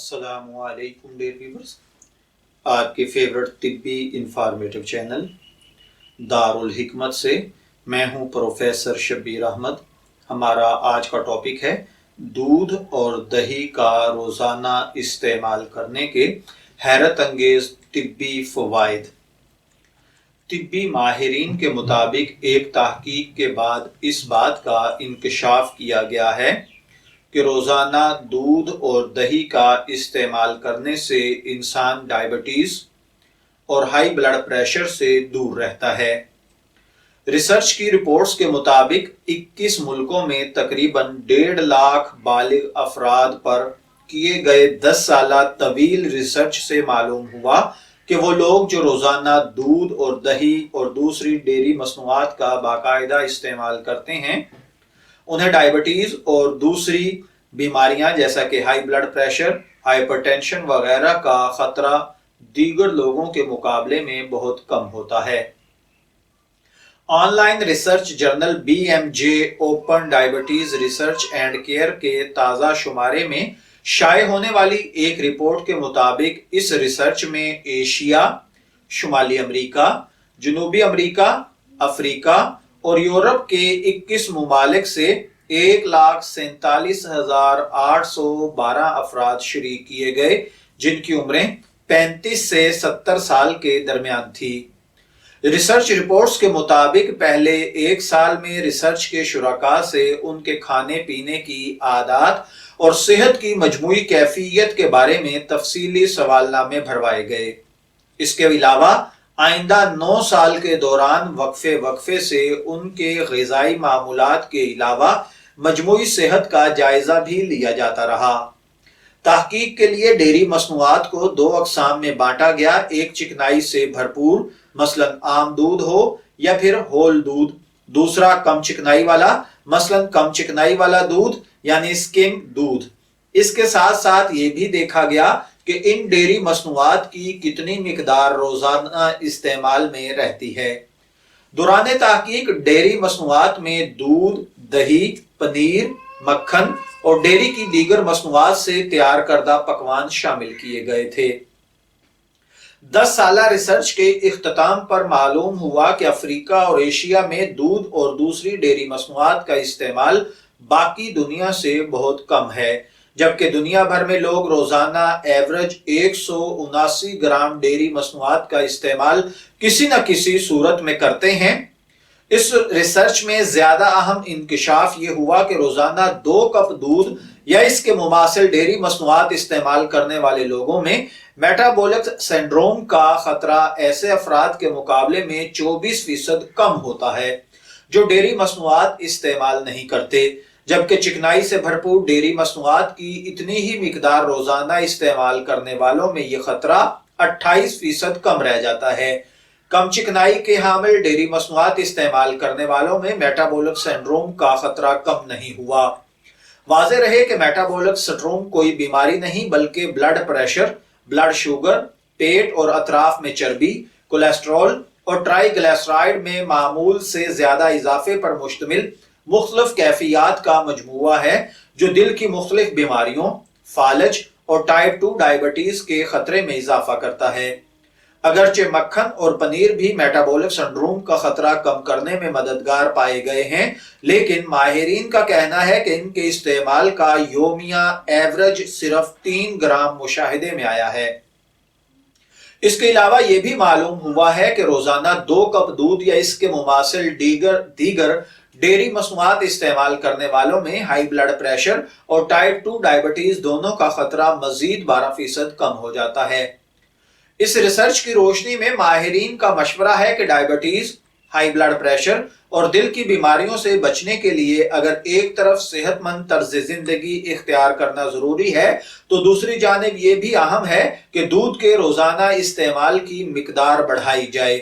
السلام علیکم dear viewers, آپ کے فیورٹ طبی انفارمیٹو چینل دارالحکمت سے میں ہوں پروفیسر شبیر احمد۔ ہمارا آج کا ٹاپک ہے دودھ اور دہی کا روزانہ استعمال کرنے کے حیرت انگیز طبی فوائد۔ طبی ماہرین کے مطابق ایک تحقیق کے بعد اس بات کا انکشاف کیا گیا ہے کہ روزانہ دودھ اور دہی کا استعمال کرنے سے انسان ڈائبٹیز اور ہائی بلڈ پریشر سے دور رہتا ہے۔ ریسرچ کی رپورٹس کے مطابق 21 ملکوں میں تقریباً 1.5 لاکھ بالغ افراد پر کیے گئے 10 سالہ طویل ریسرچ سے معلوم ہوا کہ وہ لوگ جو روزانہ دودھ اور دہی اور دوسری ڈیری مصنوعات کا باقاعدہ استعمال کرتے ہیں، انہیں ڈائبٹیز اور دوسری بیماریاں جیسا کہ high blood pressure, hypertension وغیرہ کا خطرہ دیگر لوگوں کے مقابلے میں بہت کم ہوتا ہے۔ Online research journal BMJ open diabetes research and care کے تازہ شمارے میں شائع ہونے والی ایک رپورٹ کے مطابق اس ریسرچ میں ایشیا، شمالی امریکہ، جنوبی امریکہ، افریقہ اور یورپ کے 21 ممالک سے 1,47,812 افراد شریک کیے گئے، جن کی عمریں 35 سے 70 سال کے درمیان تھی۔ ریسرچ رپورٹس کے مطابق پہلے ایک سال میں ریسرچ کے شرکاء سے ان کے کھانے پینے کی عادات اور صحت کی مجموعی کیفیت کے بارے میں تفصیلی سوال نامے بھروائے گئے۔ اس کے علاوہ آئندہ 9 سال کے دوران وقفے سے ان کے غذائی معمولات کے علاوہ مجموعی صحت کا جائزہ بھی لیا جاتا رہا۔ تحقیق کے لیے ڈیری مصنوعات کو 2 اقسام میں بانٹا گیا، ایک چکنائی سے بھرپور مثلا عام دودھ ہو یا پھر ہول دودھ، دوسرا کم چکنائی والا مثلا کم چکنائی والا دودھ یعنی سکم دودھ۔ اس کے ساتھ ساتھ یہ بھی دیکھا گیا کہ ان ڈیری مصنوعات کی کتنی مقدار روزانہ استعمال میں رہتی ہے۔ دوران تحقیق ڈیری مصنوعات میں دودھ، دہی، پنیر، مکھن اور ڈیری کی دیگر مصنوعات سے تیار کردہ پکوان شامل کیے گئے تھے۔ 10 سالہ ریسرچ کے اختتام پر معلوم ہوا کہ افریقہ اور ایشیا میں دودھ اور دوسری ڈیری مصنوعات کا استعمال باقی دنیا سے بہت کم ہے، جبکہ دنیا بھر میں لوگ روزانہ ایوریج 179 گرام ڈیری مصنوعات کا استعمال کسی نہ کسی صورت میں کرتے ہیں۔ اس ریسرچ میں زیادہ اہم انکشاف یہ ہوا کہ روزانہ 2 کپ دودھ یا اس کے مماثل ڈیری مصنوعات استعمال کرنے والے لوگوں میں میٹابولک سنڈروم کا خطرہ ایسے افراد کے مقابلے میں 24% کم ہوتا ہے جو ڈیری مصنوعات استعمال نہیں کرتے، جبکہ چکنائی سے بھرپور ڈیری مصنوعات کی اتنی ہی مقدار روزانہ استعمال کرنے والوں میں یہ خطرہ 28% کم رہ جاتا ہے۔ کم چکنائی کے حامل ڈیری مصنوعات استعمال کرنے والوں میں میٹابولک سنڈروم کا خطرہ کم نہیں ہوا۔ واضح رہے کہ میٹابولک سنڈروم کوئی بیماری نہیں بلکہ بلڈ پریشر، بلڈ شوگر، پیٹ اور اطراف میں چربی، کولیسٹرول اور ٹرائی گلیسرائڈ میں معمول سے زیادہ اضافے پر مشتمل مختلف کیفیات کا مجموعہ ہے جو دل کی مختلف بیماریوں، فالج اور ٹائپ 2 ڈائبٹیز کے خطرے میں اضافہ کرتا ہے۔ اگرچہ مکھن اور پنیر بھی میٹابولک سنڈروم کا خطرہ کم کرنے میں مددگار پائے گئے ہیں، لیکن ماہرین کا کہنا ہے کہ ان کے استعمال کا یومیہ ایوریج صرف 3 گرام مشاہدے میں آیا ہے۔ اس کے علاوہ یہ بھی معلوم ہوا ہے کہ روزانہ 2 کپ دودھ یا اس کے مماثل دیگر ڈیری مصنوعات استعمال کرنے والوں میں ہائی بلڈ پریشر اور ٹائپ 2 ڈائبٹیز دونوں کا خطرہ مزید 12% کم ہو جاتا ہے۔ اس ریسرچ کی روشنی میں ماہرین کا مشورہ ہے کہ ڈائبٹیز، ہائی بلڈ پریشر اور دل کی بیماریوں سے بچنے کے لیے اگر ایک طرف صحت مند طرز زندگی اختیار کرنا ضروری ہے تو دوسری جانب یہ بھی اہم ہے کہ دودھ کے روزانہ استعمال کی مقدار بڑھائی جائے۔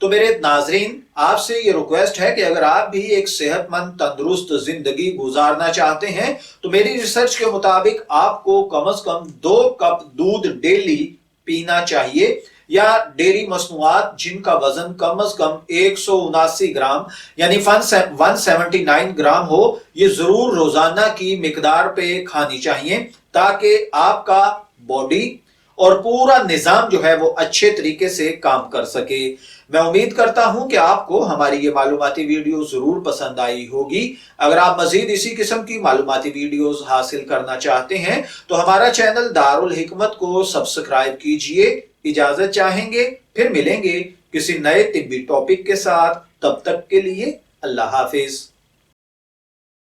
تو میرے ناظرین، آپ سے یہ ریکویسٹ ہے کہ اگر آپ بھی ایک صحت مند تندرست زندگی گزارنا چاہتے ہیں تو میری ریسرچ کے مطابق آپ کو کم از کم 2 کپ دودھ ڈیلی پینا چاہیے، یا ڈیری مصنوعات جن کا وزن کم از کم 179 گرام یعنی 179 گرام ہو، یہ ضرور روزانہ کی مقدار پہ کھانی چاہیے تاکہ آپ کا باڈی اور پورا نظام جو ہے وہ اچھے طریقے سے کام کر سکے۔ میں امید کرتا ہوں کہ آپ کو ہماری یہ معلوماتی ویڈیو ضرور پسند آئی ہوگی۔ اگر آپ مزید اسی قسم کی معلوماتی ویڈیوز حاصل کرنا چاہتے ہیں تو ہمارا چینل دارالحکمت کو سبسکرائب کیجئے۔ اجازت چاہیں گے، پھر ملیں گے کسی نئے طبی ٹاپک کے ساتھ۔ تب تک کے لیے اللہ حافظ۔